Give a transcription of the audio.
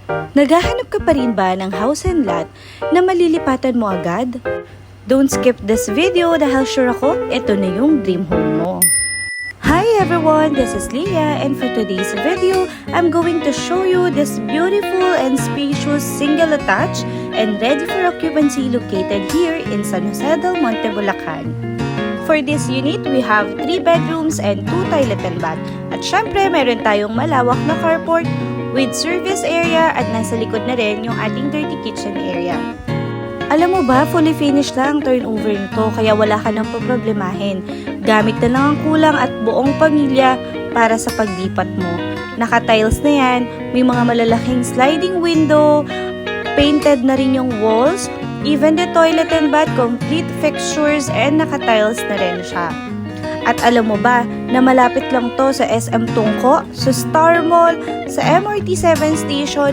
Naghahanap ka pa rin ba ng house and lot na malilipatan mo agad? Don't skip this video dahil sure ako, ito na yung dream home mo. Hi everyone, this is Leah, and for today's video, I'm going to show you this beautiful and spacious single attached and ready for occupancy located here in San Jose del Monte, Bulacan. For this unit, we have 3 bedrooms and 2 toilet and bath. At syempre, meron tayong malawak na carport with service area at nasa likod na rin yung ating dirty kitchen area. Alam mo ba, fully finished lang ang turnover nito kaya wala ka nang poproblemahin. Gamit na lang ang kulang at buong pamilya para sa paglipat mo. Naka-tiles na yan, may mga malalaking sliding window, painted na rin yung walls, even the toilet and bath, complete fixtures and naka-tiles na rin siya. At alam mo ba na malapit lang to sa SM Tungko, sa Star Mall, sa MRT 7 Station,